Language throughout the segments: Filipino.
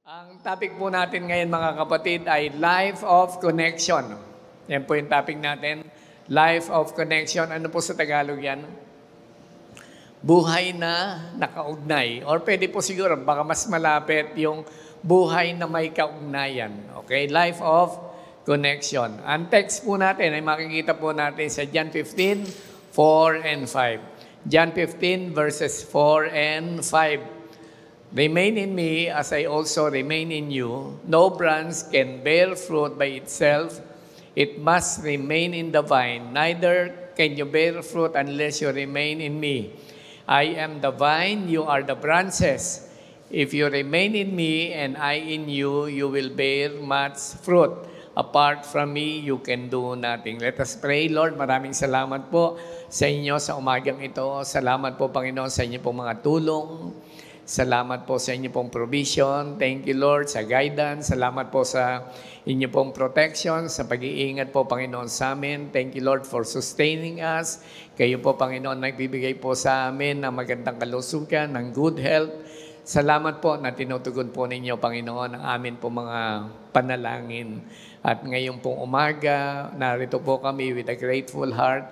Ang topic po natin ngayon mga kapatid ay Life of Connection. Yan po yung topic natin, Life of Connection. Ano po sa Tagalog yan? Buhay na nakaugnay. Or pwede po siguro, baka mas malapit yung buhay na may kaugnayan. Okay, Life of Connection. Ang text po natin ay makikita po natin sa John 15, 4 and 5. John 15 verses 4 and 5. Remain in me as I also remain in you. No branch can bear fruit by itself. It must remain in the vine. Neither can you bear fruit unless you remain in me. I am the vine, you are the branches. If you remain in me and I in you, you will bear much fruit. Apart from me, you can do nothing. Let us pray. Lord, maraming salamat po sa inyo sa umagang ito. Salamat po, Panginoon, sa inyo pong mga tulong. Salamat po sa inyo pong provision. Thank you, Lord, sa guidance. Salamat po sa inyo pong protection, sa pag-iingat po, Panginoon, sa amin. Thank you, Lord, for sustaining us. Kayo po, Panginoon, nagbibigay po sa amin ng magandang kalusugan, ng good health. Salamat po na tinutugon po ninyo, Panginoon, ang amin po mga panalangin. At ngayong pong umaga, narito po kami with a grateful heart.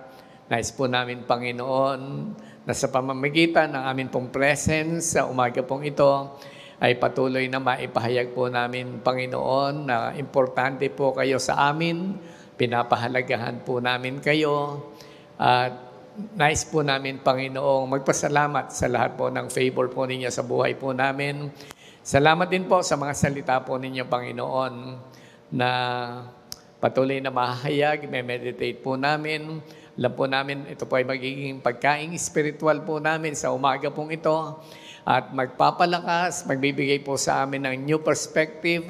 Nais po namin, Panginoon, na sa pamamagitan ng amin pong presence sa umaga pong ito, ay patuloy na maipahayag po namin, Panginoon, na importante po kayo sa amin, pinapahalagahan po namin kayo, at nais po namin, Panginoong, magpasalamat sa lahat po ng favor po ninyo sa buhay po namin. Salamat din po sa mga salita po ninyo, Panginoon, na patuloy na mahayag, meditate po namin. Alam po namin, ito po ay magiging pagkaing spiritual po namin sa umaga pong ito at magpapalakas, magbibigay po sa amin ng new perspective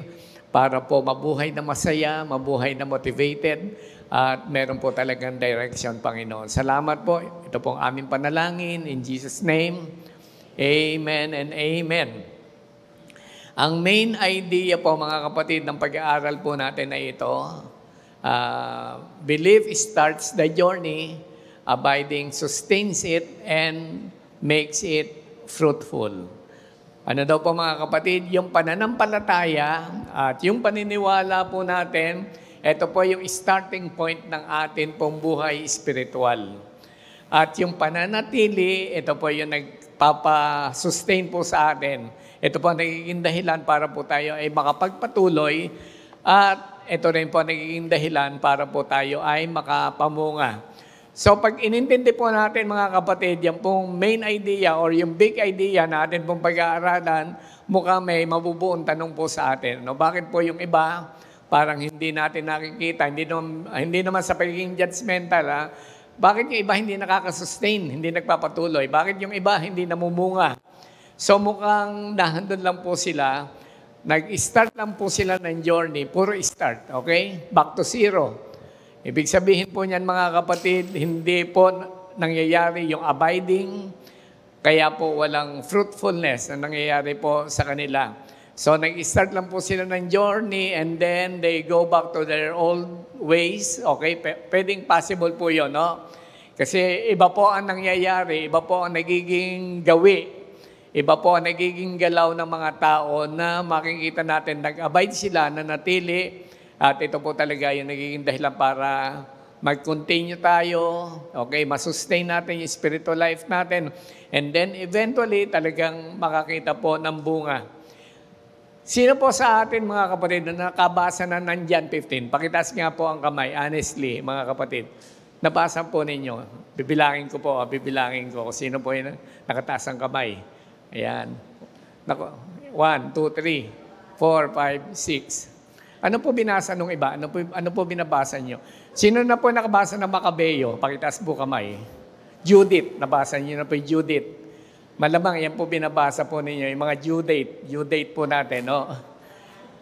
para po mabuhay na masaya, mabuhay na motivated at meron po talagang direction, Panginoon. Salamat po. Ito pong aming panalangin. In Jesus' name, Amen and Amen. Ang main idea po, mga kapatid, ng pag-aaral po natin ay ito. Belief starts the journey, abiding sustains it, and makes it fruitful. Ano daw po mga kapatid, yung pananampalataya at yung paniniwala po natin, ito po yung starting point ng atin pong buhay spiritual. At yung pananatili, ito po yung nagpapa-sustain po sa atin. Ito po nagiging dahilan para po tayo ay makapagpatuloy at ito rin po nagiging dahilan para po tayo ay makapamunga. So pag inintindi po natin mga kapatid, yung pong main idea or yung big idea natin pong pag-aaralan, mukhang may mabubuong tanong po sa atin. No? Bakit po yung iba parang hindi natin nakikita, hindi naman sa pagiging judgmental, ha? Bakit yung iba hindi nakakasustain, hindi nagpapatuloy? Bakit yung iba hindi namumunga? So mukhang nahandun lang po sila. Nag-start lang po sila ng journey, puro start, okay? Back to zero. Ibig sabihin po niyan mga kapatid, hindi po nangyayari yung abiding, kaya po walang fruitfulness na nangyayari po sa kanila. So nag-start lang po sila ng journey and then they go back to their old ways, okay? Pwedeng possible po yun, no? Kasi iba po ang nangyayari, iba po ang nagiging gawi. Iba po ang nagiging galaw ng mga tao na makikita natin, nag-abide sila, nanatili, at ito po talaga yung nagiging dahilan para mag-continue tayo, okay, masustain natin yung spiritual life natin, and then eventually talagang makakita po ng bunga. Sino po sa atin mga kapatid na nakabasa na ng John 15? Pakitaas nga po ang kamay, honestly, mga kapatid. Nabasa po ninyo. Bibilangin ko po, bibilangin ko kung sino po yung nakataas ang kamay. Ayan. 1, 2, 3, 4, 5, 6. Ano po binasa nung iba? Ano po binabasa nyo? Sino na po nakabasa ng Makabeo? Pakitaas po kamay. Judith. Nabasa nyo na po yung Judith. Malamang yan po binabasa po ninyo. Yung mga due date po natin, no?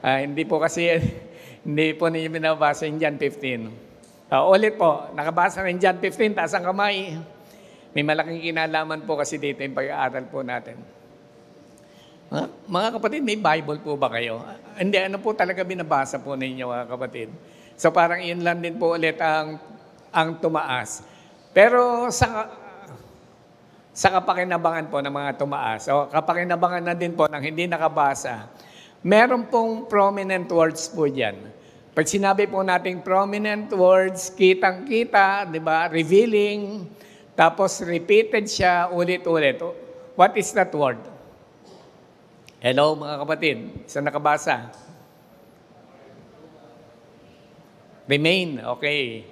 Hindi po kasi, hindi po ninyo binabasa yung John 15. Ulit po, nakabasa ng John 15, taas ang kamay. May malaking kinalaman po kasi dito yung pag-aaral po natin. Mga kapatid, may Bible po ba kayo? Hindi, ano po talaga binabasa po ninyo mga kapatid? So parang yun lang din po ulit ang tumaas. Pero sa kapakinabangan po ng mga tumaas, o kapakinabangan na din po ng hindi nakabasa, meron pong prominent words po dyan. Pag sinabi po nating prominent words, kitang-kita, di ba, revealing, tapos repeated siya ulit-ulit. What is that word? Hello mga kapatid, isa nakabasa. Remain, okay.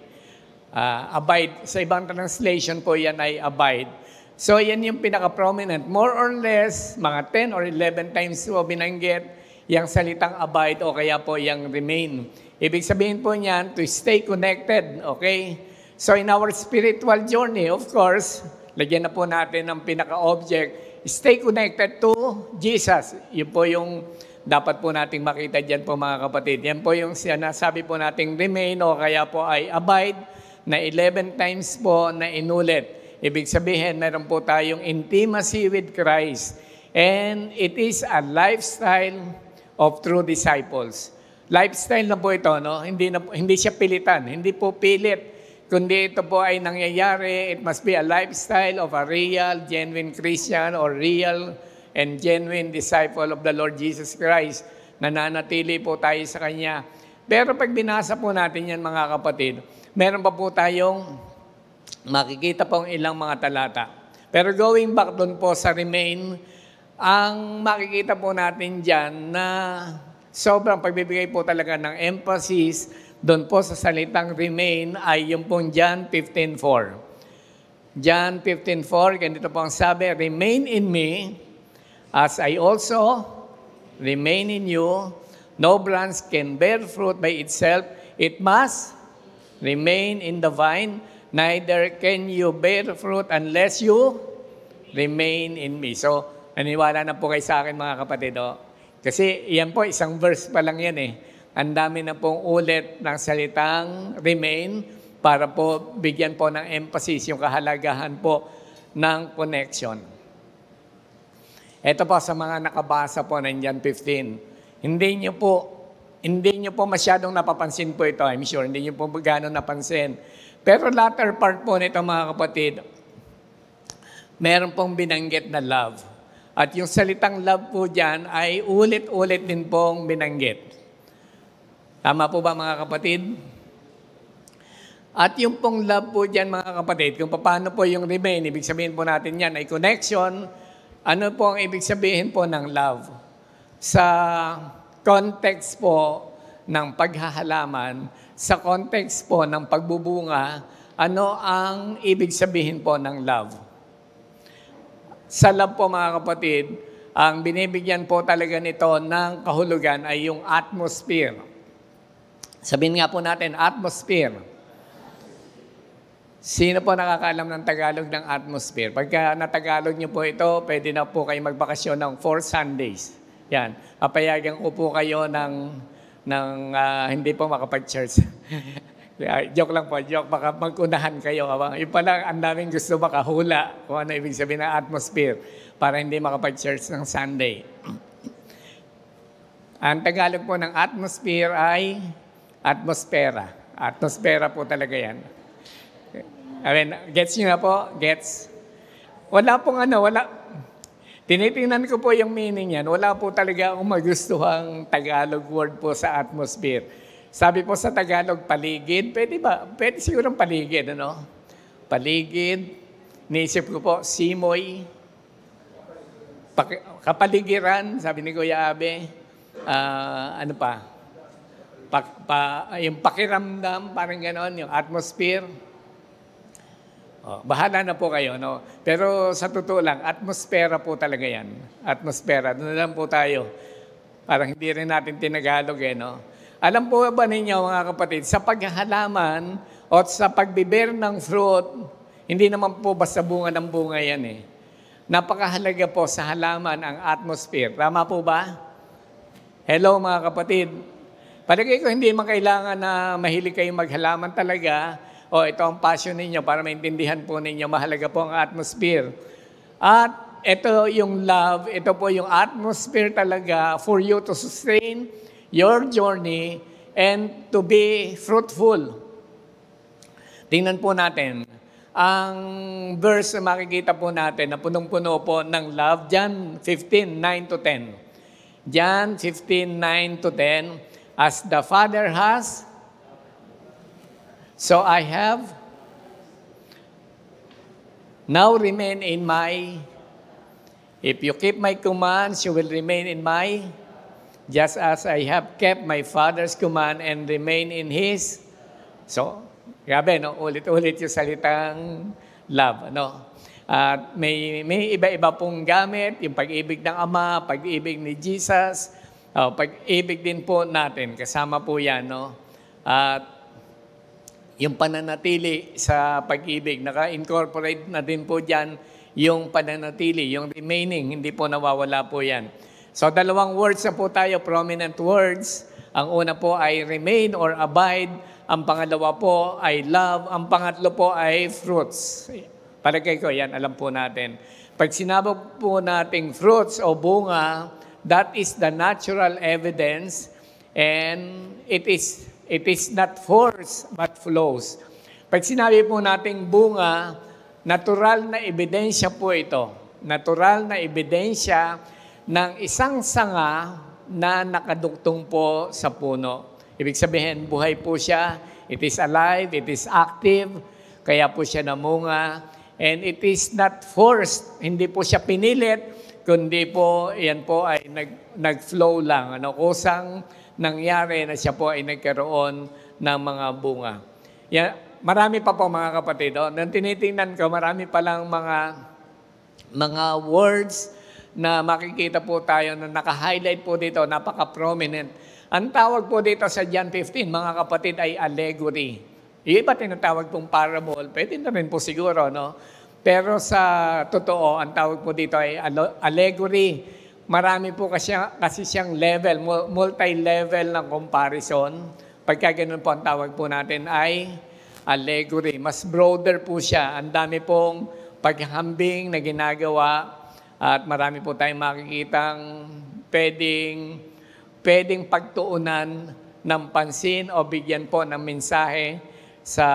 Abide, sa ibang translation po yan ay abide. So yan yung pinaka-prominent. More or less, mga 10 or 11 times po binanggit yung salitang abide o kaya po yung remain. Ibig sabihin po niyan, to stay connected, okay? So in our spiritual journey, of course, lagyan na po natin ang pinaka-object, stay connected to Jesus. Yun po yung dapat po nating makita dyan po mga kapatid. Yan po yung sinasabi po nating remain o kaya po ay abide na 11 times po na inulit. Ibig sabihin, meron po tayong intimacy with Christ. And it is a lifestyle of true disciples. Lifestyle na po ito, no? Hindi siya pilitan, hindi po pilit. Kundi ito po ay nangyayari, it must be a lifestyle of a real, genuine Christian or real and genuine disciple of the Lord Jesus Christ. Nananatili po tayo sa Kanya. Pero pag binasa po natin yan mga kapatid, meron pa po tayong makikita pong ilang mga talata. Pero going back doon po sa remain, ang makikita po natin dyan na sobrang pagbibigay po talaga ng emphasis doon po sa salitang remain ay yung pong John 15:4. John 15:4, ganito po ang sabi, remain in me as I also remain in you. No branch can bear fruit by itself. It must remain in the vine. Neither can you bear fruit unless you remain in me. So, naniwala na po kayo sa akin mga kapatid. Oh. Kasi yan po, isang verse pa lang yan eh. Ang dami na pong ulit ng salitang remain para po bigyan po ng emphasis yung kahalagahan po ng connection. Ito po sa mga nakabasa po ng John 15. Hindi nyo po masyadong napapansin po ito. I'm sure, hindi nyo po gano'ng napansin. Pero latter part po nito mga kapatid, meron pong binanggit na love. At yung salitang love po dyan ay ulit-ulit din pong binanggit. Tama po ba mga kapatid? At yung pong love po dyan mga kapatid, kung paano po yung remain, ibig sabihin po natin yan ay connection. Ano po ang ibig sabihin po ng love? Sa context po ng paghahalaman, sa context po ng pagbubunga, ano ang ibig sabihin po ng love? Sa love po mga kapatid, ang binibigyan po talaga nito ng kahulugan ay yung atmosphere. Sabihin nga po natin, atmosphere. Sino po nakakaalam ng Tagalog ng atmosphere? Pagka natagalog niyo po ito, pwede na po kayo magbakasyon ng 4 Sundays. Yan. Papayagan ko po kayo ng hindi po makapag-church. Joke lang po, joke. Baka mag-unahan kayo. Yung pala, ang daming gusto makahula kung ano ibig sabihin ng atmosphere para hindi makapag-church ng Sunday. Ang Tagalog po ng atmosphere ay atmosfera. Atmosfera po talaga yan. I mean, gets nyo na po? Gets? Wala pong wala. Tinitingnan ko po yung meaning yan. Wala po talaga akong magustuhang Tagalog word po sa atmosphere. Sabi po sa Tagalog, paligid. Pwede ba? Pwede sigurong paligid, ano? Paligid. Naisip ko po, simoy. Kapaligiran, sabi ni Kuya Abe. Ano pa? Yung pakiramdam, parang gano'n, yung atmosphere. Bahala na po kayo, no? Pero sa totoo lang, atmosfera po talaga yan. Atmosfera, doon lang po tayo. Parang hindi rin natin tinagalog, no? Alam po ba ninyo, mga kapatid, sa paghahalaman o sa pagbibear ng fruit, hindi naman po basta bunga ng bunga yan, eh. Napakahalaga po sa halaman ang atmosphere. Tama po ba? Hello, mga kapatid. Palagay ko hindi man kailangan na mahilig kayong maghalaman talaga o ito ang passion ninyo para maintindihan po ninyo mahalaga po ang atmosphere. At ito yung love, ito po yung atmosphere talaga for you to sustain your journey and to be fruitful. Tingnan po natin ang verse na makikita po natin na punong-puno po ng love, John 15:9-10. John 15:9 to 10, as the Father has, so I have. Now remain in my, if you keep my commands, you will remain in my, just as I have kept my Father's command and remain in His. So, grabe, no? Ulit-ulit yung salitang love, ano? At may iba-iba pong gamit, yung pag-ibig ng Ama, pag-ibig ni Jesus, pag-ibig din po natin, kasama po yan, no? At yung pananatili sa pag-ibig, naka-incorporate na din po dyan yung pananatili, yung remaining, hindi po nawawala po yan. So, dalawang words na po tayo, prominent words. Ang una po ay remain or abide. Ang pangalawa po ay love. Ang pangatlo po ay fruits. Palagay ko, yan, alam po natin. Pag sinabi po nating fruits o bunga, that is the natural evidence and it is not force but flows. Pag sinabi po nating bunga, natural na ebidensya po ito. Natural na ebidensya ng isang sanga na nakaduktong po sa puno. Ibig sabihin, buhay po siya. It is alive, it is active, kaya po siya namunga. And it is not forced, hindi po siya pinilit, kundi po, yan po ay nag-flow lang. Kusang nangyari na siya po ay nagkaroon ng mga bunga. Yan, marami pa po mga kapatid. Nang tinitingnan ko, marami palang mga words na makikita po tayo na naka-highlight po dito, napaka-prominent. Ang tawag po dito sa John 15, mga kapatid, ay allegory. Yung iba tinatawag pong parable, pwede na rin po siguro, no? Pero sa totoo, ang tawag po dito ay allegory. Marami po kasi siyang level, multi-level ng comparison. Pagka ganun po ang tawag po natin ay allegory. Mas broader po siya. Ang dami pong paghambing na ginagawa at marami po tayong makikitang pwedeng pagtuunan ng pansin o bigyan po ng mensahe sa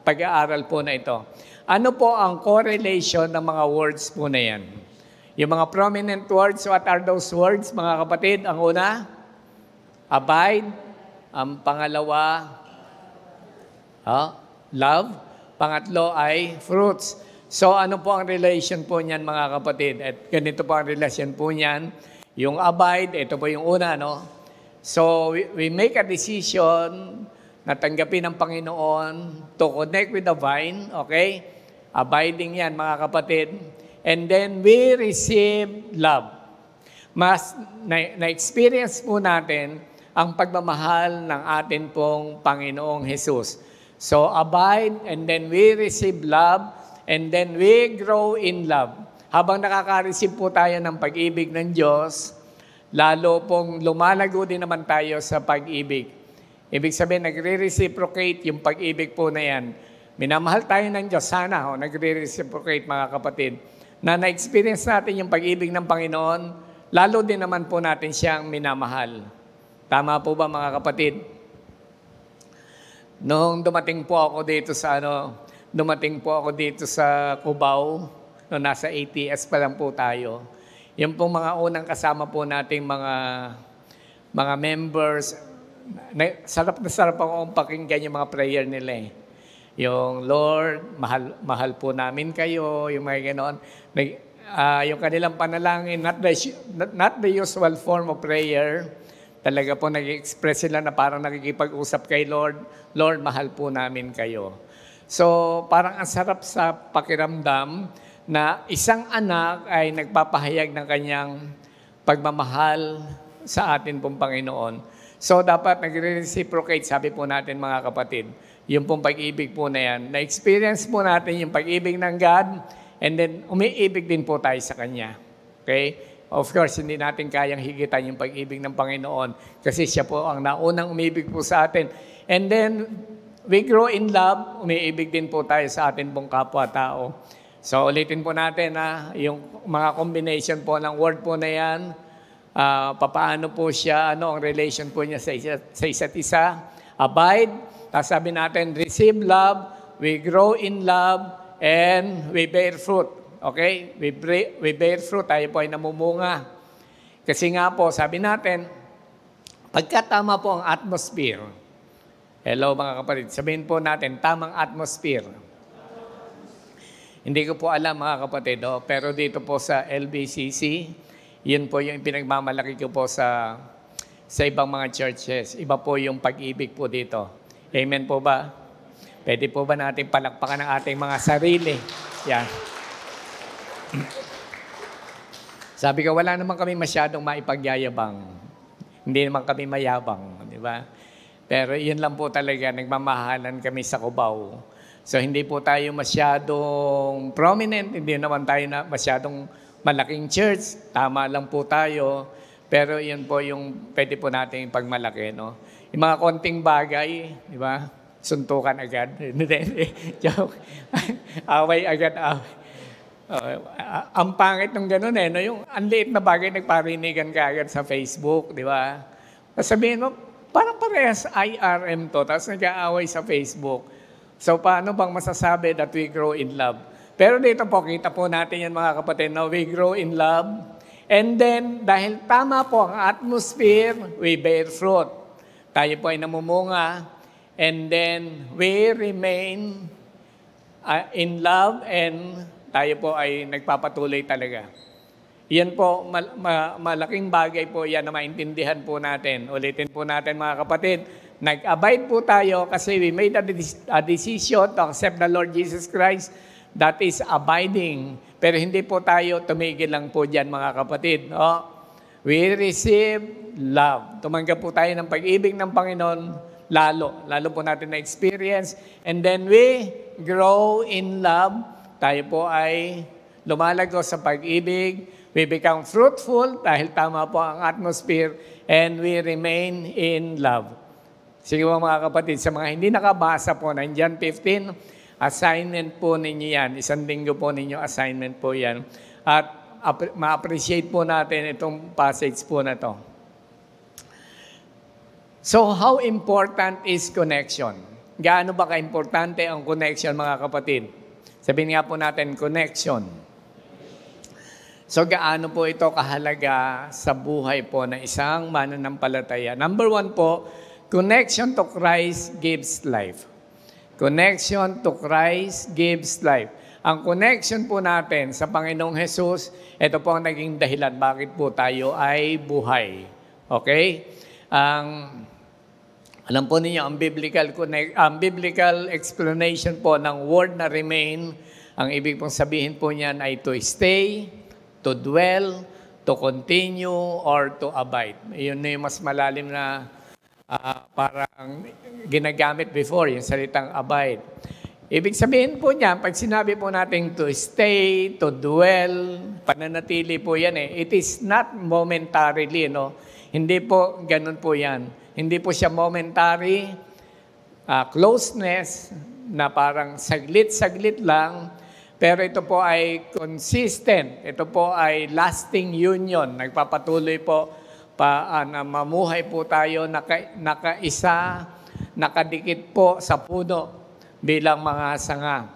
pag-aaral po na ito. Ano po ang correlation ng mga words po na yan? Yung mga prominent words, what are those words, mga kapatid? Ang una, abide. Ang pangalawa, love. Pangatlo ay fruits. So ano po ang relation po niyan, mga kapatid? At ganito po ang relation po niyan. Yung abide, ito po yung una, no? So we make a decision na tanggapin ng Panginoon to connect with the vine, okay? Abiding yan, mga kapatid. And then we receive love. Na-experience po natin ang pagmamahal ng atin pong Panginoong Jesus. So abide, and then we receive love, and then we grow in love. Habang nakaka-receive po tayo ng pag-ibig ng Diyos, lalo pong lumalago din naman tayo sa pag-ibig. Ibig sabihin, nagre-reciprocate yung pag-ibig po na yan. Minamahal tayo ng Diyos, sana nagre-reciprocate, mga kapatid. Na na-experience natin yung pag-ibig ng Panginoon, lalo din naman po natin siyang minamahal. Tama po ba, mga kapatid? Noong dumating po ako dito sa Cubao, no, nasa ATS pa lang po tayo. Yung pong mga unang kasama po nating mga members, sarap na sarap akong pakinggan yung mga prayer nila eh. Yung Lord, mahal po namin kayo, yung mga ganoon. Yung kanilang panalangin, not the usual form of prayer. Talaga po nag-express sila na parang nakikipag-usap kay Lord, Lord, mahal po namin kayo. So, parang ang sarap sa pakiramdam na isang anak ay nagpapahayag ng kanyang pagmamahal sa atin pong Panginoon. So, dapat nag-reciprocate, sabi po natin, mga kapatid. Yung pong pag-ibig po na yan. Na-experience po natin yung pag-ibig ng God and then umiibig din po tayo sa Kanya. Okay? Of course, hindi natin kayang higitan yung pag-ibig ng Panginoon kasi siya po ang naunang umibig po sa atin. And then, we grow in love, umiibig din po tayo sa atin pong kapwa-tao. So, ulitin po natin yung mga combination po ng word po na yan, papaano po siya, ano ang relation po niya sa isa't isa. Abide. Tapos sabi natin, receive love, we grow in love, and we bear fruit. Okay? We bear fruit, tayo po ay namumunga. Kasi nga po, sabi natin, pagkatama po ang atmosphere, hello mga kapatid, sabihin po natin, tamang atmosphere. Hindi ko po alam mga kapatid, pero dito po sa LBCC, yun po yung pinagmamalaki ko po sa ibang mga churches. Iba po yung pag-ibig po dito. Amen po ba? Pwede po ba natin palakpakan ang ating mga sarili? Yan. Sabi ko, wala naman kami masyadong maipagyayabang. Hindi naman kami mayabang, di ba? Pero yun lang po talaga, nagmamahalan kami sa Cubao. So hindi po tayo masyadong prominent, hindi naman tayo na masyadong malaking church, tama lang po tayo. Pero yun po yung pwede po natin pagmalaki, no? Yung mga konting bagay, di ba? Suntukan agad. Joke. Away agad, away. Ang pangit ng gano'n no? Yung ang liit na bagay, nagparinigan ka agad sa Facebook, di ba? Sabihin mo, parang parehas IRM to, tapos nag-aaway sa Facebook. So, paano bang masasabi that we grow in love? Pero dito po, kita po natin yan mga kapatid, no? We grow in love. And then, dahil tama po ang atmosphere, we bear fruit. Tayo po ay namumunga. And then, we remain in love and tayo po ay nagpapatuloy talaga. Yan po, malaking bagay po yan na maintindihan po natin. Ulitin po natin mga kapatid, nag-abide po tayo kasi we made a decision to accept the Lord Jesus Christ. That is abiding. Pero hindi po tayo tumigil lang po dyan mga kapatid. No? We receive love. Tumanggap po tayo ng pag-ibig ng Panginoon, lalo po natin na-experience. And then we grow in love. Tayo po ay lumalago sa pag-ibig. We become fruitful dahil tama po ang atmosphere and we remain in love. Sige po mga kapatid, sa mga hindi nakabasa po ng John 15, assignment po ninyo yan. Isang linggo po ninyo assignment po yan. At ma-appreciate po natin itong passage po na to. So how important is connection? Gaano ba ka-importante ang connection mga kapatid? Sabihin nga po natin, connection. So, gaano po ito kahalaga sa buhay po ng isang mananampalataya? Number 1 po, connection to Christ gives life. Connection to Christ gives life. Ang connection po natin sa Panginoong Jesus, ito po ang naging dahilan bakit po tayo ay buhay. Okay? Alam po ninyo, ang biblical explanation po ng word na remain, ang ibig pong sabihin po niyan ay to stay, to dwell, to continue, or to abide. Yun na yung mas malalim na parang ginagamit before, yung salitang abide. Ibig sabihin po niya, pag sinabi po natin to stay, to dwell, pananatili po yan eh. It is not momentarily, no? Hindi po ganun po yan. Hindi po siya momentary closeness na parang saglit-saglit lang, pero ito po ay consistent. Ito po ay lasting union. Nagpapatuloy po na mamuhay po tayo nakaisa, nakadikit po sa puno bilang mga sanga.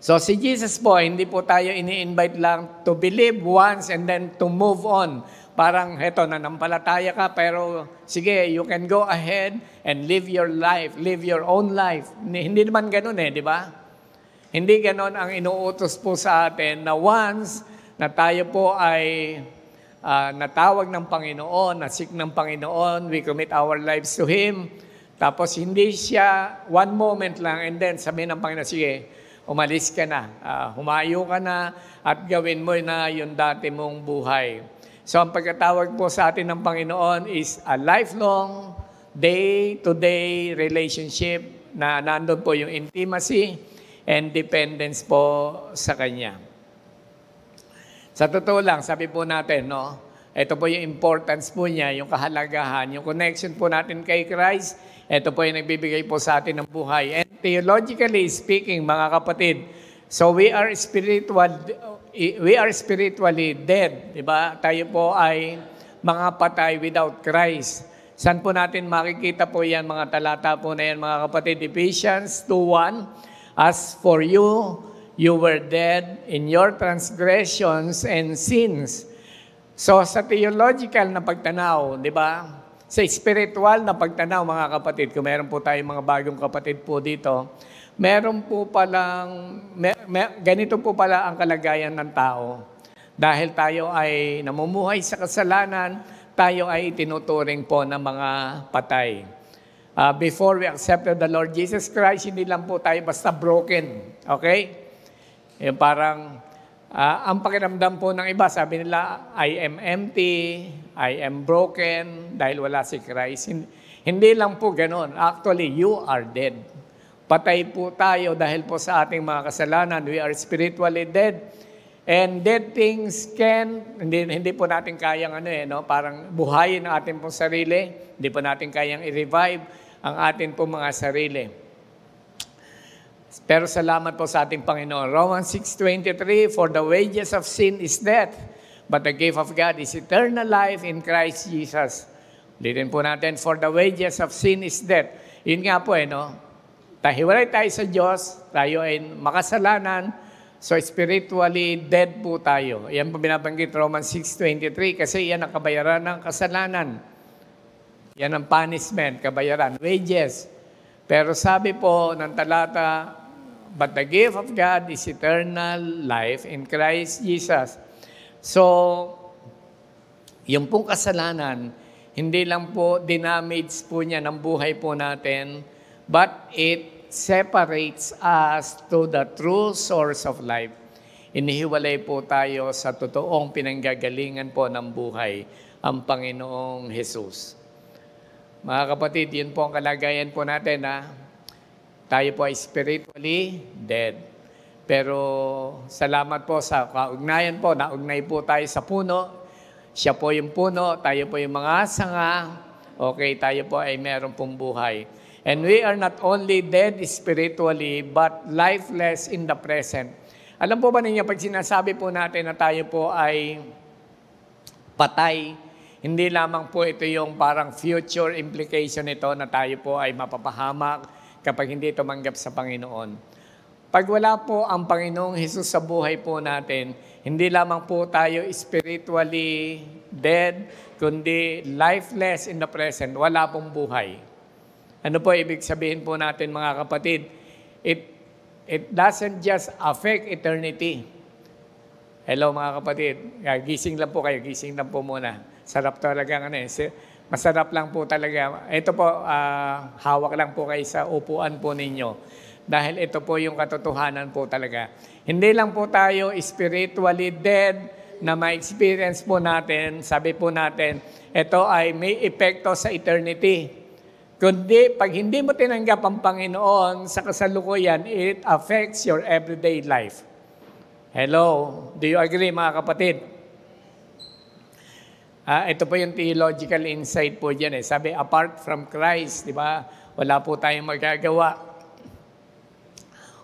So si Jesus po, hindi po tayo ini-invite lang to believe once and then to move on. Parang, heto, nanampalataya ka, pero sige, you can go ahead and live your life, live your own life. Hindi naman ganun di ba? Hindi ganun ang inuutos po sa atin na once na tayo po ay natawag ng Panginoon, nasik ng Panginoon, we commit our lives to Him, tapos hindi siya one moment lang and then sabihin ng Panginoon, sige, umalis ka na, humayo ka na at gawin mo na yung dati mong buhay. So ang pagkatawag po sa atin ng Panginoon is a lifelong, day-to-day relationship na nandun po yung intimacy and dependence po sa Kanya. Sa totoo lang, sabi po natin, no, ito po yung importance po niya, yung kahalagahan, yung connection po natin kay Christ, ito po yung nagbibigay po sa atin ng buhay. And theologically speaking, mga kapatid, so we are spiritually dead, di ba? Tayo po ay mga patay without Christ. Saan po natin makikita po yan, mga talata po na yan, mga kapatid? Ephesians 2:1, as for you, you were dead in your transgressions and sins. So sa theological na pagtanaw, di ba? Sa spiritual na pagtanaw, mga kapatid, kung meron po tayong mga bagong kapatid po dito, meron po palang, ganito po pala ang kalagayan ng tao. Dahil tayo ay namumuhay sa kasalanan, tayo ay tinuturing po ng mga patay. Before we accepted the Lord Jesus Christ, hindi lang po tayo basta broken. Okay? Yung parang, ang pakiramdam po ng iba, sabi nila, I am empty, I am broken, dahil wala si Christ. Hindi lang po ganun. Actually, you are dead. Patay po tayo dahil po sa ating mga kasalanan. We are spiritually dead. And dead things hindi po natin kayang parang buhayin ang ating pong sarili. Hindi po natin kayang i-revive ang ating pong mga sarili. Pero salamat po sa ating Panginoon. Romans 6:23, for the wages of sin is death, but the gift of God is eternal life in Christ Jesus. Ulitin po natin, for the wages of sin is death. Yun nga po tahiwalay tayo sa Diyos, tayo ay makasalanan, so spiritually dead po tayo. Yan po binabanggit Romans 6:23 kasi yan ang kabayaran ng kasalanan. Yan ang punishment, kabayaran, wages. Pero sabi po ng talata, but the gift of God is eternal life in Christ Jesus. So, yung pong kasalanan, hindi lang po dinamage po niya ng buhay po natin, but it separates us to the true source of life. Inihiwalay po tayo sa totoong pinanggagalingan po ng buhay, ang Panginoong Jesus. Mga kapatid, yun po ang kalagayan po natin. Tayo po ay spiritually dead. Pero salamat po sa kaugnayan po. Naugnay po tayo sa puno. Siya po yung puno, tayo po yung mga sanga. Okay, tayo po ay meron pong buhay. And we are not only dead spiritually, but lifeless in the present. Alam po ba ninyo, pag sinasabi po natin na tayo po ay patay, hindi lamang po ito yung parang future implication nito na tayo po ay mapapahamak kapag hindi tumanggap sa Panginoon. Pag wala po ang Panginoong Jesus sa buhay po natin, hindi lamang po tayo spiritually dead, kundi lifeless in the present. Wala pong buhay. Ano po ibig sabihin po natin, mga kapatid? It doesn't just affect eternity. Hello mga kapatid. Gising lang po kayo. Gising lang po muna. Sarap talaga. Masarap lang po talaga. Ito po, hawak lang po kayo sa upuan po ninyo. Dahil ito po yung katotohanan po talaga. Hindi lang po tayo spiritually dead na ma-experience po natin. Sabi po natin, ito ay may epekto sa eternity. Kundi pag hindi mo tinanggap ang Panginoon sa kasalukuyan, it affects your everyday life. Hello? Do you agree, mga kapatid? Ito po yung theological insight po dyan. Sabi, apart from Christ, di ba? Wala po tayong magagawa.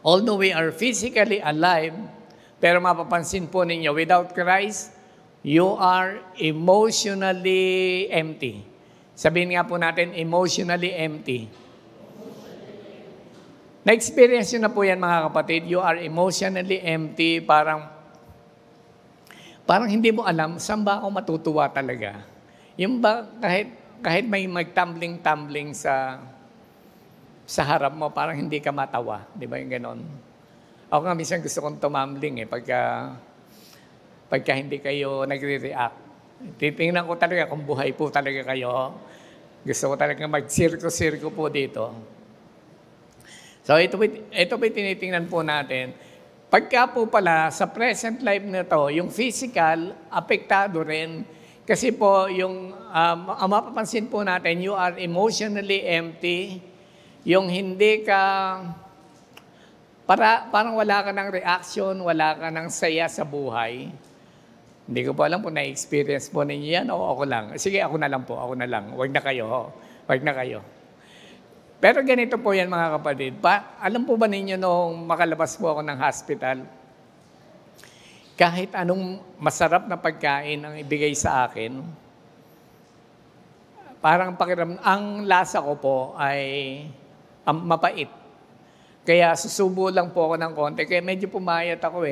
Although we are physically alive, pero mapapansin po ninyo, without Christ, you are emotionally empty. Sabihin nga po natin, emotionally empty. Na-experience nyo na po yan, mga kapatid. You are emotionally empty. Parang hindi mo alam, saan ba ako matutuwa talaga? Yung ba, kahit may mag-tumbling sa harap mo, parang hindi ka matawa. Di ba yung ganon? Ako nga minsan gusto kong tumambling pagka hindi kayo nagre-react. Titingnan ko talaga kung buhay po talaga kayo. Gusto ko talaga mag-sirko-sirko po dito. So ito po tinitingnan po natin. Pagka po pala sa present life na to, yung physical, apektado rin. Kasi po, yung mapapansin po natin, you are emotionally empty. Yung hindi ka, parang wala ka ng reaction, wala ka ng saya sa buhay. Hindi ko po alam kung na-experience po ninyo yan o ako lang. Sige, ako na lang. Huwag na kayo. Pero ganito po yan, mga kapatid. Alam po ba ninyo nung makalabas po ako ng hospital, kahit anong masarap na pagkain ang ibigay sa akin, parang ang lasa ko po ay mapait. Kaya susubo lang po ako ng konti. Kaya medyo pumayat ako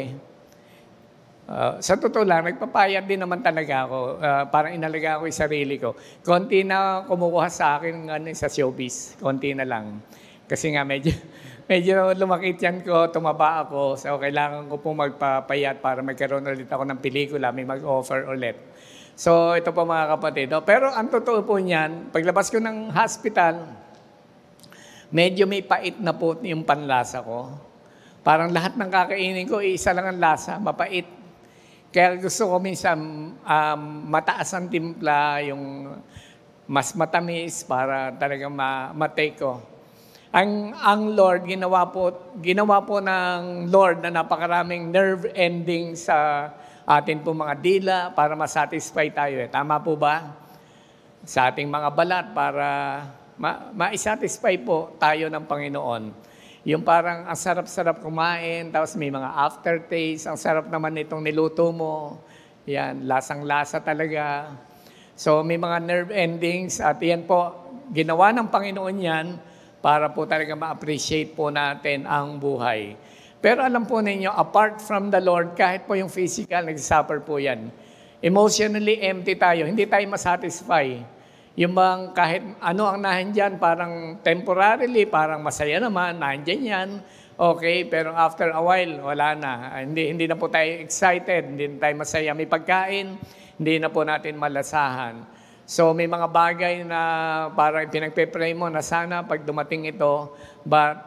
Sa totoo lang, nagpapayat din naman talaga ako. Parang inalaga ako yung sarili ko. Konti na kumukuha sa akin sa showbiz. Konti na lang. Kasi nga medyo lumakit yan ko, tumaba ako. So kailangan ko pong magpapayat para magkaroon ulit ako ng pelikula, may mag-offer ulit. So ito po mga kapatid. Pero ang totoo po niyan, paglabas ko ng hospital, medyo may pait na po yung panlasa ko. Parang lahat ng kakainin ko, isa lang ang lasa, mapait. Kaya gusto ko minsan mataas ang timpla, yung mas matamis para talagang matake ko. Ang Lord, ginawa po ng Lord na napakaraming nerve ending sa atin po mga dila para masatisfy tayo. Tama po ba? Sa ating mga balat para ma-satisfy po tayo ng Panginoon. Yung parang ang sarap-sarap kumain, tapos may mga aftertaste, ang sarap naman nitong niluto mo. Yan, lasang-lasa talaga. So may mga nerve endings at yan po, ginawa ng Panginoon yan para po talaga ma-appreciate po natin ang buhay. Pero alam po ninyo, apart from the Lord, kahit po yung physical, nagsasuffer po yan. Emotionally empty tayo, hindi tayo masatisfy. Yung bang kahit ano ang nahandyan, parang temporarily, parang masaya naman, nahandyan yan, okay, pero after a while, wala na. Hindi na po tayo excited, hindi na tayo masaya. May pagkain, hindi na po natin malasahan. So may mga bagay na parang pinagpe-pray mo na sana pag dumating ito, but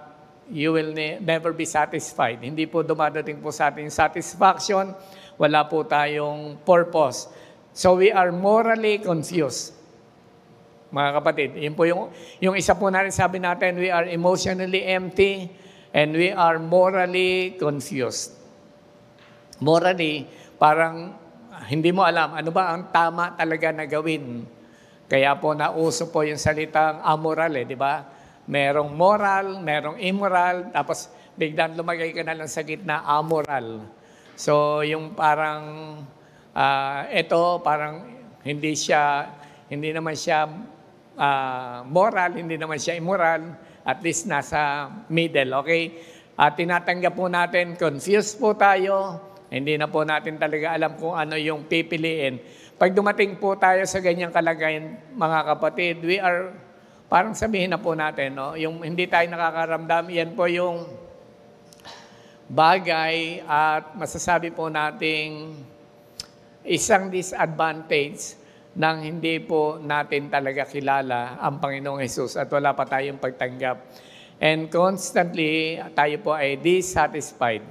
you will never be satisfied. Hindi po dumadating po sa ating satisfaction, wala po tayong purpose. So we are morally confused. Mga kapatid, yun po yung isa po natin, sabi natin, we are emotionally empty and we are morally confused. Morally, parang hindi mo alam ano ba ang tama talaga na gawin. Kaya po nauso po yung salitang amoral, di ba? Merong moral, merong immoral, tapos biglang lumagay ka na lang sa gitna, amoral. So yung parang, ito parang hindi naman siya moral, hindi naman siya immoral, at least nasa middle, okay? At tinatanggap po natin, confused po tayo, hindi na po natin talaga alam kung ano yung pipiliin. Pag dumating po tayo sa ganyang kalagayan, mga kapatid, we are, parang sabihin na po natin, no? Yung hindi tayo nakakaramdam, yan po yung bagay at masasabi po nating isang disadvantage nang hindi po natin talaga kilala ang Panginoong Hesus at wala pa tayong pagtanggap. And constantly, tayo po ay dissatisfied.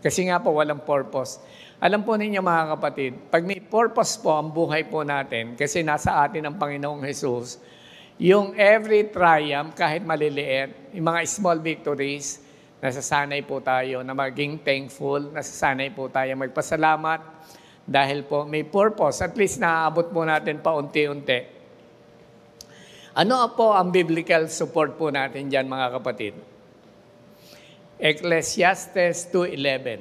Kasi nga po, walang purpose. Alam po ninyo mga kapatid, pag may purpose po ang buhay po natin, kasi nasa atin ang Panginoong Hesus, yung every triumph, kahit maliliit, yung mga small victories, nasasanay po tayo na maging thankful, nasasanay po tayo magpasalamat, dahil po may purpose, at least naaabot po natin pa unti-unti. Ano po ang biblical support po natin dyan mga kapatid? Ecclesiastes 2:11.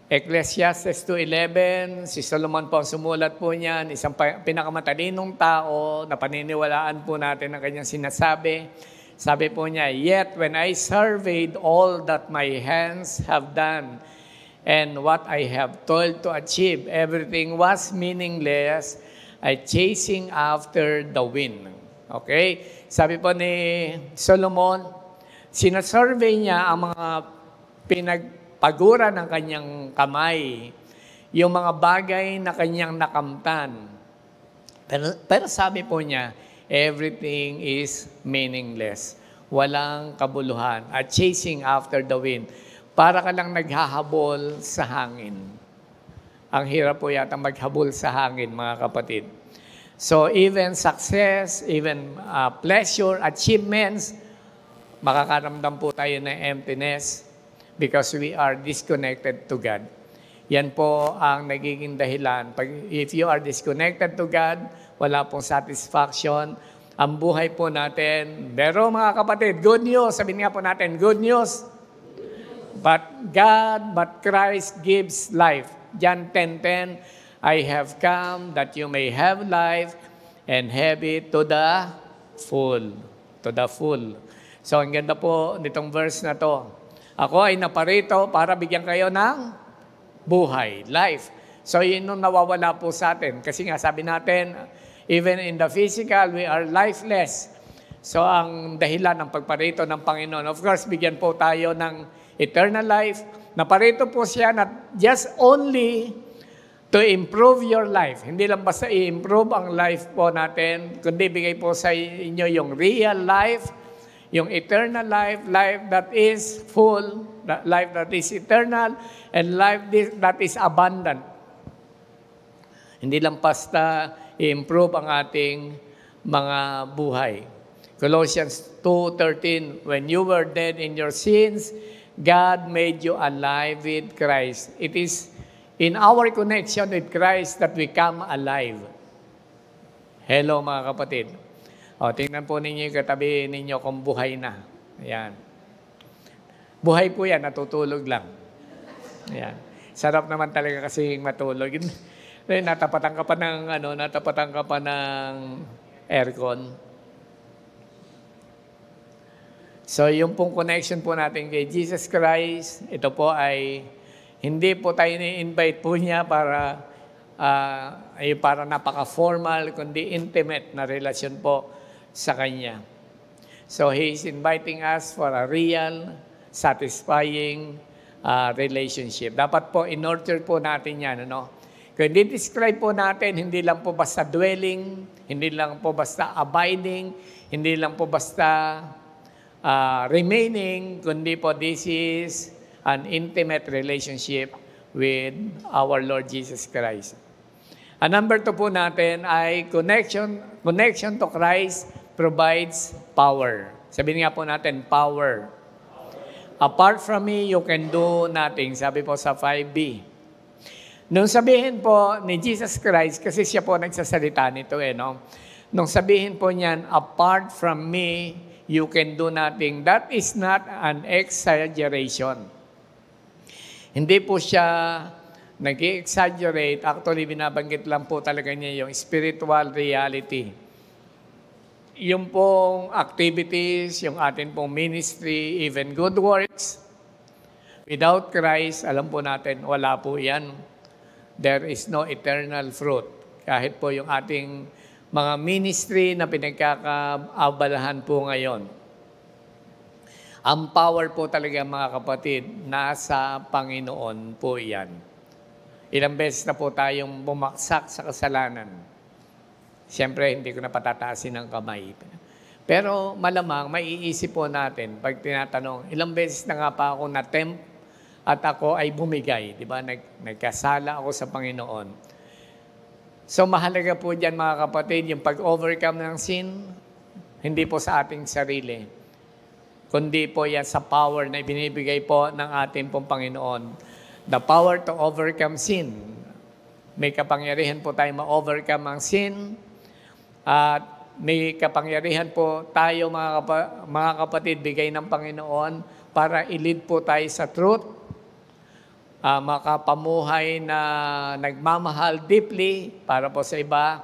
Ecclesiastes 2:11, si Solomon po ang sumulat po niyan, isang pinakamatalinong tao na paniniwalaan po natin ang kanyang sinasabi. Sabi po niya, "Yet when I surveyed all that my hands have done, and what I have toiled to achieve, everything was meaningless, I chasing after the wind." Okay? Sabi po ni Solomon, sinasurvey niya ang mga pinagpagura ng kanyang kamay, yung mga bagay na kanyang nakamtan. Pero sabi po niya, everything is meaningless. Walang kabuluhan. At chasing after the wind. Para ka lang naghahabol sa hangin. Ang hirap po yata maghabol sa hangin, mga kapatid. So even success, even pleasure, achievements, makakaramdam po tayo ng emptiness because we are disconnected to God. Yan po ang nagiging dahilan. If you are disconnected to God, wala pong satisfaction. Ang buhay po natin, pero mga kapatid, good news, sabihin nga po natin, good news. But Christ gives life. John 10:10, I have come that you may have life and have it to the full. To the full. So, ang ganda po nitong verse na to. Ako ay naparito para bigyan kayo ng buhay, life. So yun yung nawawala po sa atin. Kasi nga sabi natin, even in the physical, we are lifeless. So ang dahilan ng pagparito ng Panginoon, of course, bigyan po tayo ng eternal life. Naparito po siya na just only to improve your life. Hindi lang basta i-improve ang life po natin, kundi bigay po sa inyo yung real life, yung eternal life, life that is full, life that is eternal, and life that is abundant. Hindi lang basta i-improve ang ating mga buhay. Colossians 2:13, when you were dead in your sins, God made you alive with Christ. It is in our connection with Christ that we come alive. Hello mga kapatid. O, tingnan po ninyo yung katabi ninyo kung buhay na. Ayan. Buhay po yan, natutulog lang. Ayan. Sarap naman talaga kasi matulog. Natapatan ka pa ng, natapatan ka pa ng aircon. So, yung pong connection po natin kay Jesus Christ, ito po ay hindi po tayo ni-invite po niya para napaka-formal, kundi intimate na relasyon po sa Kanya. So, He is inviting us for a real, satisfying relationship. Dapat po, in-nurture po natin yan, Kung describe po natin, hindi lang po basta dwelling, hindi lang po basta abiding, hindi lang po basta remaining, kundi po this is an intimate relationship with our Lord Jesus Christ. Number 2 po natin ay connection to Christ provides power. Sabihin nga po natin, power. Apart from me, you can do nothing. Sabi po sa 5b. Nung sabihin po ni Jesus Christ, kasi siya po nagsasalita nito Nung sabihin po niyan, apart from me, you can do nothing. That is not an exaggeration. Hindi po siya nag-exaggerate. Actually, binabanggit lang po talaga niya yung spiritual reality. Yung pong activities, yung atin pong ministry, even good works, without Christ, alam po natin, wala po yan. There is no eternal fruit. Kahit po yung ating mga ministry na pinagkakaabalahan po ngayon. Ang power po talaga mga kapatid, nasa Panginoon po yan. Ilang beses na po tayong bumaksak sa kasalanan. Siyempre, hindi ko na patataasin ang kamay. Pero malamang, maiisip po natin, pag tinatanong, ilang beses na nga pa ako na-tempt at ako ay bumigay. Diba? Nagkasala ako sa Panginoon. So mahalaga po dyan mga kapatid, yung pag-overcome ng sin, hindi po sa ating sarili, kundi po yan sa power na ibinibigay po ng ating pong Panginoon. The power to overcome sin. May kapangyarihan po tayo ma-overcome ang sin, at may kapangyarihan po tayo mga kapatid, bigay ng Panginoon para i-lead po tayo sa truth, makapamuhay na nagmamahal deeply para po sa iba,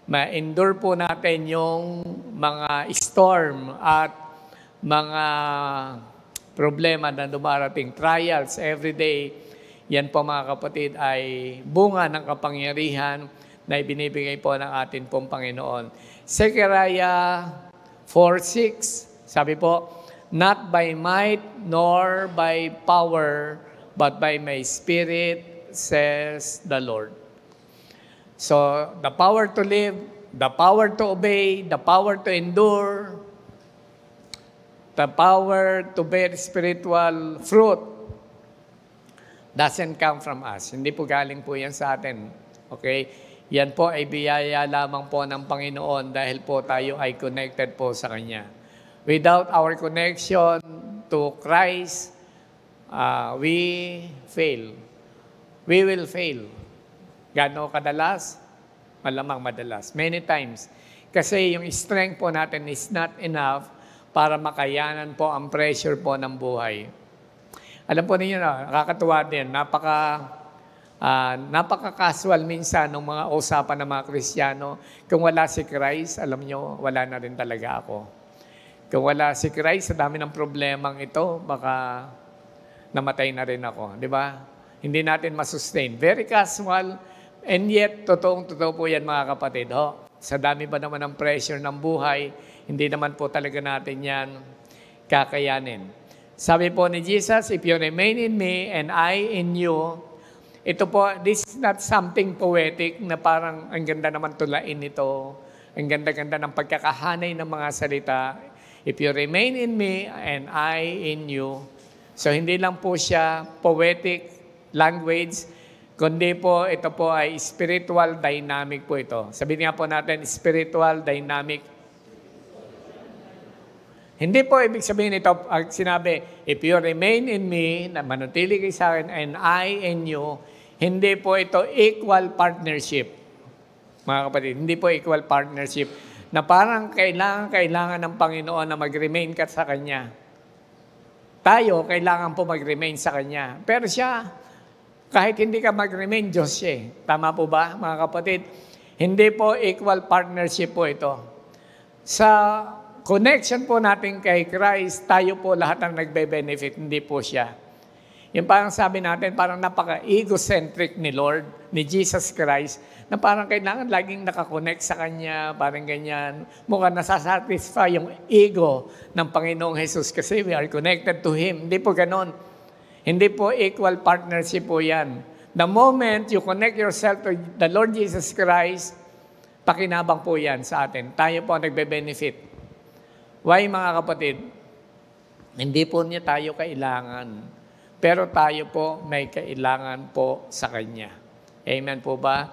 ma-endure po natin yung mga storm at mga problema na dumarating, trials every day. Yan po mga kapatid ay bunga ng kapangyarihan na ibinibigay po ng atin pong Panginoon. Zechariah 4:6, sabi po, not by might nor by power, but by my Spirit, says the Lord. So, the power to live, the power to obey, the power to endure, the power to bear spiritual fruit, doesn't come from us. Hindi po galing po yan sa atin. Okay? Yan po ay biyaya lamang po ng Panginoon dahil po tayo ay connected po sa Kanya. Without our connection to Christ, we fail. We will fail. Gaano kadalas? Malamang madalas. Many times. Kasi yung strength po natin is not enough para makayanan po ang pressure po ng buhay. Alam po ninyo na, nakakatuwa din. Napaka-casual minsan ng mga usapan ng mga Kristiyano. Kung wala si Christ, alam nyo, wala na rin talaga ako. Kung wala si Christ, sa dami ng problemang ito, baka namatay na rin ako. Di ba? Hindi natin masustain. Very casual, and yet, totoong-totoo po yan mga kapatid. Sa dami ba naman ng pressure ng buhay, hindi naman po talaga natin yan kakayanin. Sabi po ni Jesus, if you remain in me and I in you, ito po, this is not something poetic na parang ang ganda naman tulain ito. Ang ganda-ganda ng pagkakahanay ng mga salita. If you remain in me and I in you. So hindi lang po siya poetic language, kundi po ito po ay spiritual dynamic po ito. Sabihin nga po natin, spiritual dynamic. Hindi po ibig sabihin ito, sinabi, if you remain in me, na manatili kayo sa akin, and I in you, hindi po ito equal partnership. Mga kapatid, hindi po equal partnership na parang kailangan ng Panginoon na mag-remain ka sa Kanya. Tayo, kailangan po mag-remain sa Kanya. Pero siya, kahit hindi ka mag-remain, Diyos siya. Tama po ba, mga kapatid? Hindi po equal partnership po ito. Sa connection po natin kay Christ, tayo po lahat ang nagbe-benefit, hindi po siya. Yung parang sabi natin, parang napaka-egocentric ni Lord, ni Jesus Christ, na parang kailangan laging nakakonect sa Kanya, parang ganyan. Mukhang nasasatisfy yung ego ng Panginoong Jesus kasi we are connected to Him. Hindi po ganon. Hindi po equal partnership po yan. The moment you connect yourself to the Lord Jesus Christ, pakinabang po yan sa atin. Tayo po ang nagbe-benefit. Why, mga kapatid? Hindi po niya tayo kailangan. Pero tayo po may kailangan po sa Kanya. Amen po ba?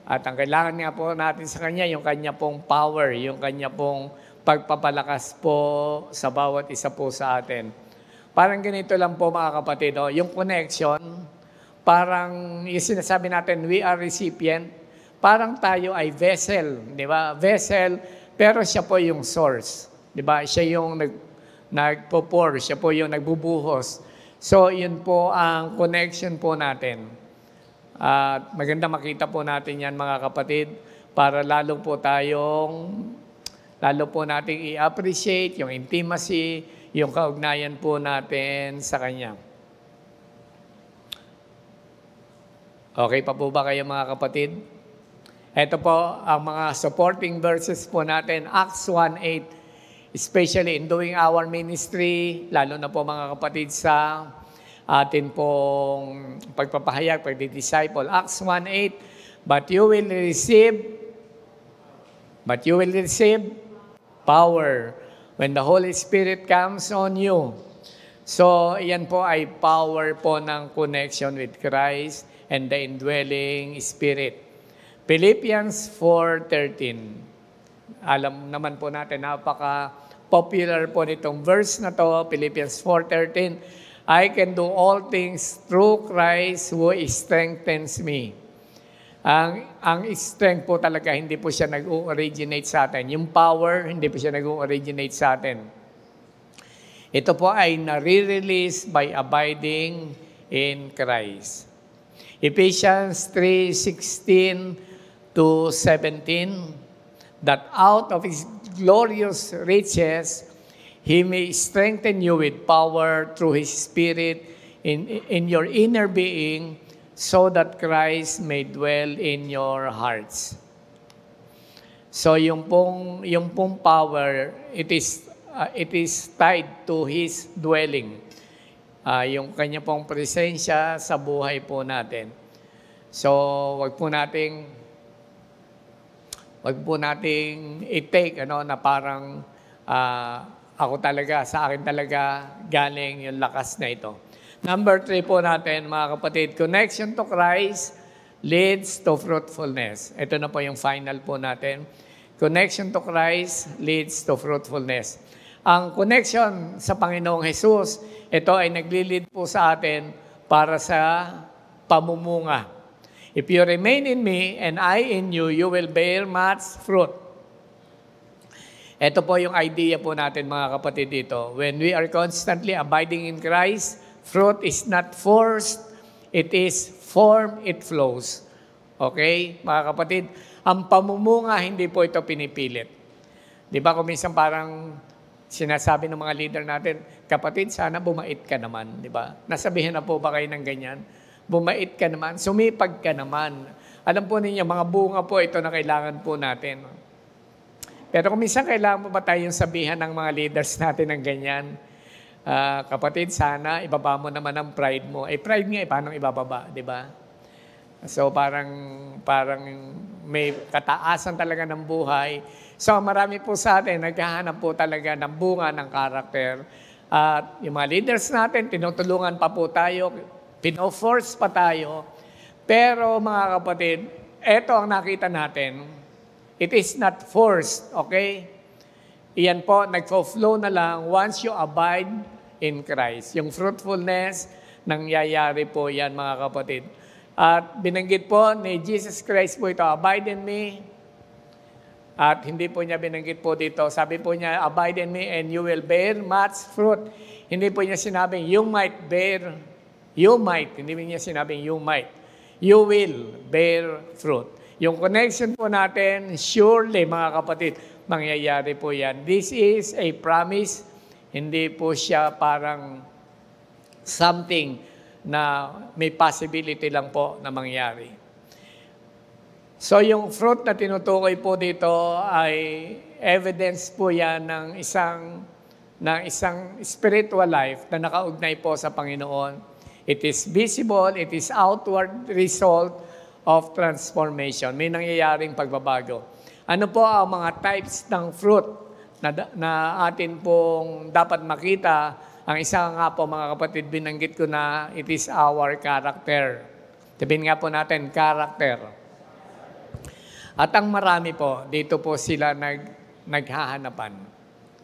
At ang kailangan nga po natin sa Kanya, yung Kanya pong power, yung Kanya pong pagpapalakas po sa bawat isa po sa atin. Parang ganito lang po mga kapatid, yung connection, parang yung sinasabi natin, we are recipient, parang tayo ay vessel, di ba? Vessel, pero siya po yung source, di ba? Siya yung nagpo-pour, siya po yung nagbubuhos. So, yun po ang connection po natin. At maganda makita po natin yan mga kapatid para lalo po nating i-appreciate yung intimacy, yung kaugnayan po natin sa Kanya. Okay pa po ba kayo mga kapatid? Ito po ang mga supporting verses po natin, Acts 1:8. Especially in doing our ministry, lalo na po mga kapatid sa atin pong pagpapahayag, pagdi-disciple. Acts 1:8, but you will receive power when the Holy Spirit comes on you. So, yan po ay power po ng connection with Christ and the indwelling Spirit. Philippians 4:13. Alam naman po natin, napaka-popular po nitong verse na to, Philippians 4:13. I can do all things through Christ who strengthens me. Ang strength po talaga, hindi po siya nag-originate sa atin. Yung power, hindi po siya nag-originate sa atin. Ito po ay nare-release by abiding in Christ. Ephesians 3:16-17, that out of His glorious riches, He may strengthen you with power through His Spirit in your inner being, so that Christ may dwell in your hearts. So yung pong power, it is tied to His dwelling. Yung Kanya pong presensya sa buhay po natin. So wag po nating i-take na parang sa akin talaga galing yung lakas na ito. Number 3 po natin, mga kapatid, connection to Christ leads to fruitfulness. Ito na po yung final po natin. Connection to Christ leads to fruitfulness. Ang connection sa Panginoong Jesus, ito ay nagli-lead po sa atin para sa pamumunga. If you remain in me and I in you, you will bear much fruit. Ito po yung idea po natin mga kapatid dito. When we are constantly abiding in Christ, fruit is not forced, it is formed, it flows. Okay, mga kapatid? Ang pamumunga, hindi po ito pinipilit. Di ba kung minsan parang sinasabi ng mga leader natin, kapatid, sana bumait ka naman, di ba? Nasabihin na po ba kayo ng ganyan? bumait ka naman, sumipag ka naman. Alam po ninyo, mga bunga po ito na kailangan po natin. Pero kung minsan kailangan mo ba tayong sabihan ng mga leaders natin ng ganyan? Kapatid, sana ibaba mo naman ang pride mo. Pride nga, paano ibababa, di ba? So parang may kataasan talaga ng buhay. So marami po sa atin, naghahanap po talaga ng bunga ng karakter. At yung mga leaders natin, tinutulungan pa po tayo, pino-force pa tayo. Pero mga kapatid, eto ang nakita natin, it is not forced, okay? Iyan po, nagfo-flow na lang once you abide in Christ. Yung fruitfulness, nangyayari po yan mga kapatid. At binanggit po ni Jesus Christ po ito, abide in me. At hindi po niya binanggit po dito. Sabi po niya, abide in me and you will bear much fruit. Hindi po niya sinabing, you might bear. You might. Hindi po niya sinabing, you might. You will bear fruit. Yung connection po natin, surely mga kapatid, mangyayari po yan. This is a promise. Hindi po siya parang something na may possibility lang po na mangyari. So yung fruit na tinutukoy po dito ay evidence po yan ng isang spiritual life na nakaugnay po sa Panginoon. It is visible, it is outward result of transformation. May nangyayaring pagbabago. Ano po ang mga types ng fruit na atin pong dapat makita? Ang isa nga po mga kapatid, binanggit ko na it is our character. Sabihin nga po natin, character. At ang marami po, dito po sila naghahanapan.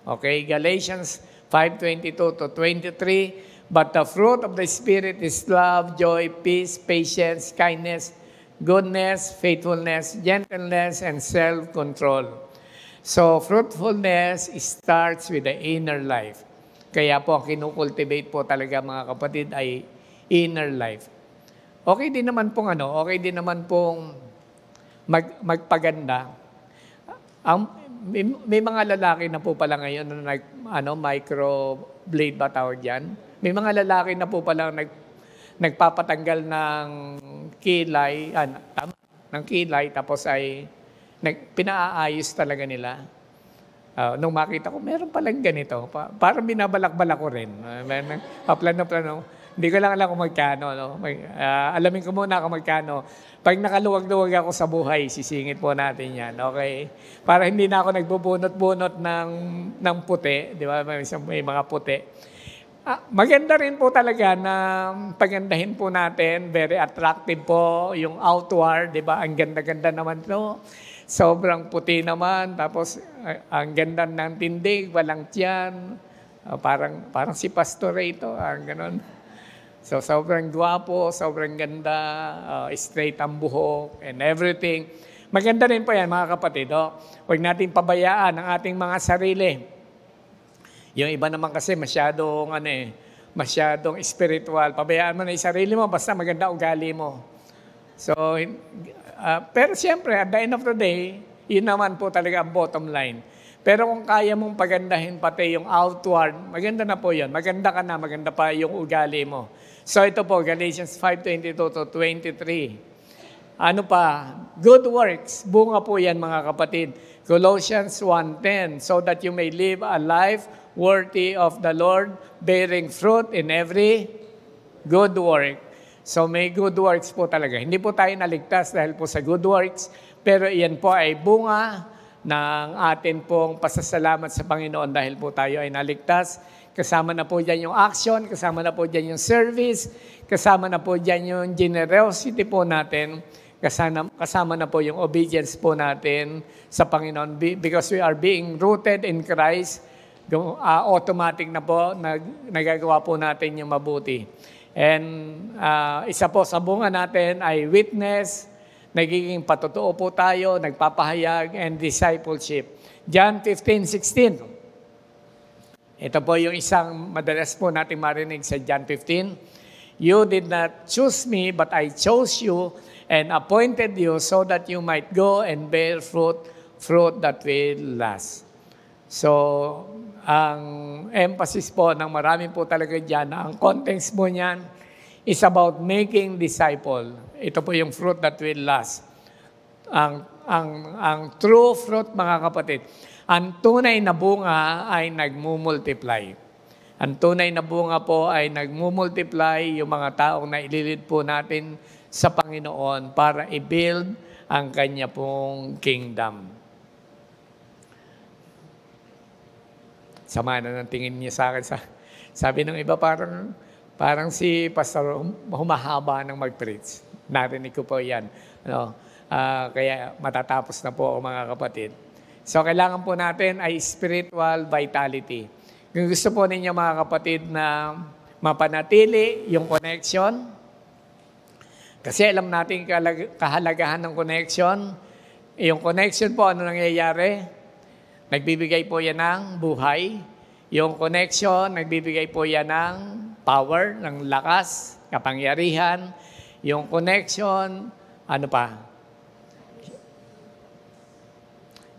Okay, Galatians 5:22 to 23, but the fruit of the Spirit is love, joy, peace, patience, kindness, goodness, faithfulness, gentleness, and self-control. So, fruitfulness starts with the inner life. Kaya po, kinukultivate po talaga mga kapatid ay inner life. Okay din naman pong magpaganda. May mga lalaki na po pala ngayon na microblade ba tawag yan? May mga lalaki na po pala nagpapatanggal ng kilay, ng kilay, tapos ay pinaayos talaga nila. Nung makita ko, meron palang ganito. Parang binabalak-balak ko rin. Plano-plano. Hindi ko lang alam kung magkano. No? Alamin ko muna kung magkano. Pag nakaluwag-luwag ako sa buhay, sisingit po natin yan. Okay? Para hindi na ako nagbubunot-bunot ng puti. Di ba? May mga puti. Maganda rin po talaga na pagandahin po natin. Very attractive po yung outward. Di ba? Ang ganda-ganda naman to. Sobrang puti naman, tapos ang ganda ng tindig, walang tiyan, parang si Pastor ito, ganon. So sobrang gwapo, sobrang ganda, straight ang buhok, and everything. Maganda rin po yan mga kapatid. Huwag natin pabayaan ang ating mga sarili. Yung iba naman kasi masyadong spiritual. Pabayaan mo na yung sarili mo, basta maganda ugali mo. So, pero siyempre, at the end of the day, yun naman po talaga ang bottom line. Pero kung kaya mong pagandahin pati yung outward, maganda na po yun. Maganda ka na, maganda pa yung ugali mo. So ito po, Galatians 5:22 to 23. Ano pa? Good works. Bunga po yan mga kapatid. Colossians 1:10, so that you may live a life worthy of the Lord, bearing fruit in every good work. So may good works po talaga. Hindi po tayo naligtas dahil po sa good works, pero iyan po ay bunga ng atin pong pasasalamat sa Panginoon dahil po tayo ay naligtas. Kasama na po dyan yung action, kasama na po dyan yung service, kasama na po dyan yung generosity po natin, kasama na po yung obedience po natin sa Panginoon. Because we are being rooted in Christ, automatic na po, nagagawa po natin yung mabuti. And isa po sa bunga natin ay witness, nagiging patotoo po tayo, nagpapahayag, and discipleship. John 15:16. Ito po yung isang madalas po natin marinig sa John 15. You did not choose me, but I chose you and appointed you so that you might go and bear fruit that will last. So, ang emphasis po ng marami po talaga dyan, ang context po niyan, is about making disciple. Ito po yung fruit that will last. Ang true fruit, mga kapatid, ang tunay na bunga ay nagmumultiply. Ang tunay na bunga po ay nagmumultiply yung mga taong na ililid po natin sa Panginoon para i-build ang Kanya pong kingdom. Sama na ng tingin niya sa akin. Sabi ng iba, parang si pastor humahaba ng mag-preach. Narinig ko po yan. Kaya matatapos na po mga kapatid. So kailangan po natin ay spiritual vitality. Kung gusto po ninyo mga kapatid na mapanatili yung connection, kasi alam natin kahalagahan ng connection. Yung connection po, ano nangyayari? Nagbibigay po yan ng buhay. Yung connection, nagbibigay po yan ng power, ng lakas, kapangyarihan. Yung connection, ano pa?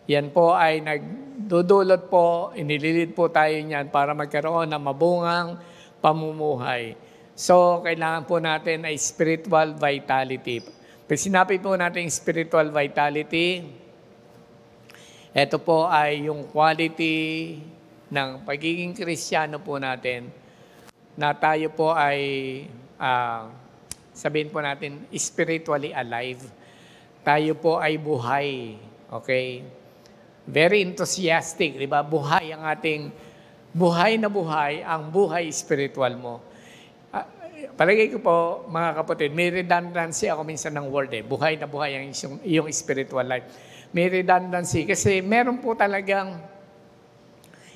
Yan po ay nagdudulot po, inililid po tayo niyan para magkaroon ng mabungang pamumuhay. So, kailangan po natin ay spiritual vitality. Pag sinabi po natin spiritual vitality, ito po ay yung quality ng pagiging Kristiyano po natin na tayo po ay, sabihin po natin, spiritually alive. Tayo po ay buhay. Okay? Very enthusiastic, di ba? Buhay ang ating, buhay na buhay, ang buhay spiritual mo. Palagay ko po, mga kapatid, may redundancy ako minsan ng word eh. Buhay na buhay ang iyong spiritual life. May redundancy kasi meron po talagang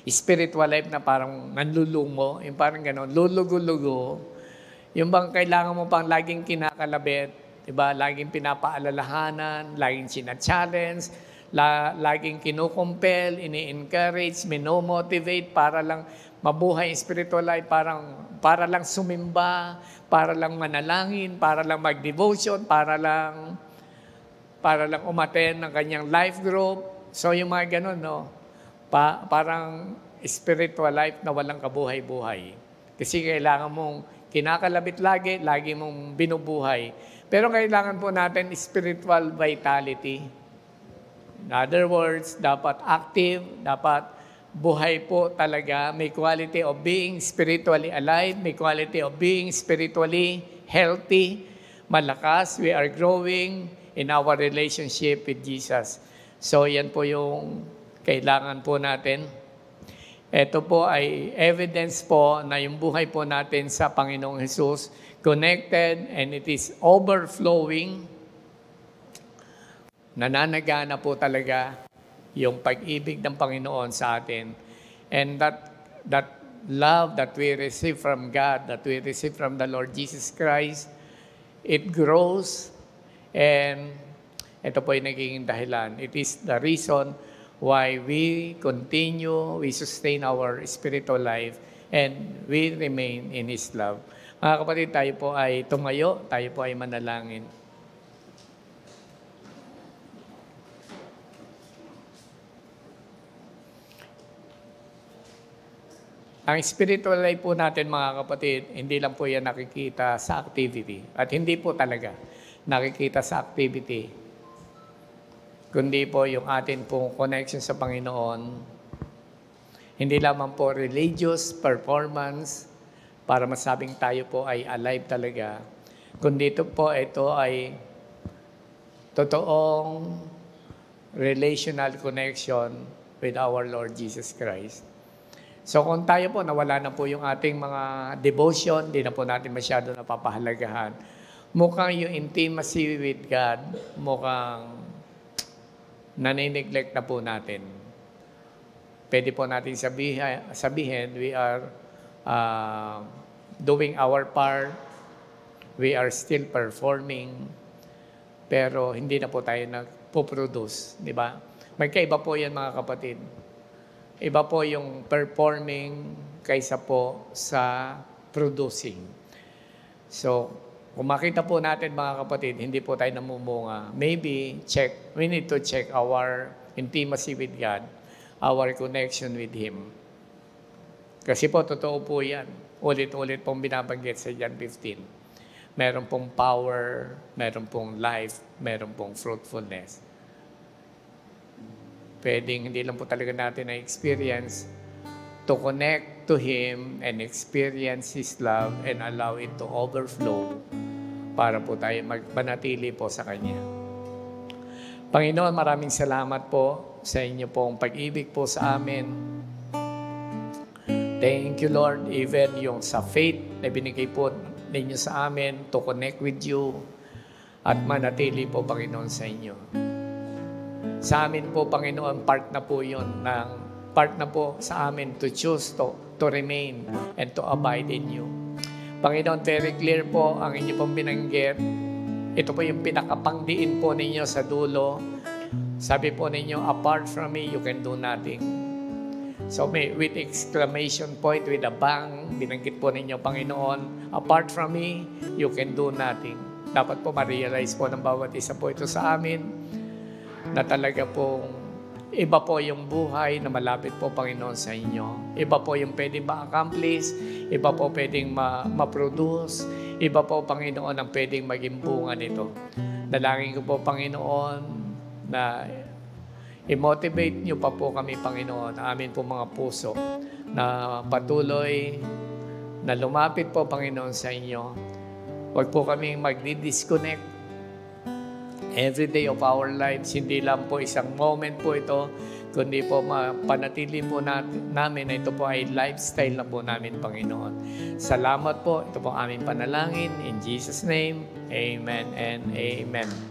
spiritual life na parang nanlulungo, yung parang gano'n, lulugo-lugo. Yung bang kailangan mo pang laging kinakalabit, di ba? Laging pinapaalalahanan, laging sina-challenge, laging kinukumpel, ini-encourage, minomotivate para lang mabuhay spiritual life, para lang sumimba, para lang manalangin, para lang mag-devotion, para lang umattend ng kanyang life group. So yung mga ganun, no? Parang spiritual life na walang kabuhay-buhay. Kasi kailangan mong kinakalabit lagi mong binubuhay. Pero kailangan po natin spiritual vitality. In other words, dapat active, dapat buhay po talaga. May quality of being spiritually alive, may quality of being spiritually healthy, malakas. We are growing in our relationship with Jesus. So yan po yung kailangan po natin. Ito po ay evidence po na yung buhay po natin sa Panginoong Hesus connected and it is overflowing. Nananagana po talaga yung pag-ibig ng Panginoon sa atin. And that love that we receive from God, that we receive from the Lord Jesus Christ, it grows and ito po yung nagiging dahilan. It is the reason why we continue, we sustain our spiritual life and we remain in His love. Mga kapatid, tayo po ay tumayo, tayo po ay manalangin. Ang spiritual life po natin, mga kapatid, hindi lang po yan nakikita sa activity. At hindi po talaga nakikita sa activity. Kundi po yung atin pong connection sa Panginoon. Hindi lamang po religious performance para masabing tayo po ay alive talaga. Kundi ito ay totoong relational connection with our Lord Jesus Christ. So kung tayo po, nawala na po yung ating mga devotion, di na po natin masyado napapahalagahan. Mukhang yung intimacy with God, mukhang nanineglect na po natin. Pwede po natin sabihin we are doing our part, we are still performing, pero hindi na po tayo nagpo-produce, di ba? Magkaiba po yan, mga kapatid. Iba po yung performing kaysa po sa producing. So, kung makita po natin, mga kapatid, hindi po tayo namumunga. Maybe we need to check our intimacy with God, our connection with Him. Kasi po, totoo po yan. Ulit-ulit pong binabanggit sa John 15. meron pong power, meron pong life, meron pong fruitfulness. Pwedeng hindi lang po talaga natin na-experience to connect to Him and experience His love and allow it to overflow para po tayo magpanatili po sa Kanya. Panginoon, maraming salamat po sa inyo pong pag-ibig po sa amin. Thank you, Lord, even yung sa faith na binigay po ninyo sa amin to connect with you at manatili po, Panginoon, sa inyo. Sa amin po, Panginoon, part na po yun, part na po sa amin to choose to remain and to abide in you. Panginoon, very clear po ang inyo pong binanggit. Ito po yung pinakapangdiin po ninyo sa dulo. Sabi po ninyo, apart from me, you can do nothing. So with exclamation point, with a bang, binanggit po ninyo, Panginoon, apart from me, you can do nothing. Dapat po ma-realize po ng bawat isa po ito sa amin na talaga pong iba po yung buhay na malapit po, Panginoon, sa inyo. Iba po yung pwedeng ma-accomplish, iba po pwedeng ma-produce, iba po, Panginoon, ang pwedeng maging bunga nito. Dalangin ko po, Panginoon, na i-motivate niyo pa po kami, Panginoon, amin po mga puso na patuloy na lumapit po, Panginoon, sa inyo. Huwag po kami magdi-disconnect every day of our lives. Hindi lang po isang moment po ito, kundi po mapanatili po namin na ito po ay lifestyle na po namin, Panginoon. Salamat po. Ito po aming panalangin. In Jesus' name, amen and amen.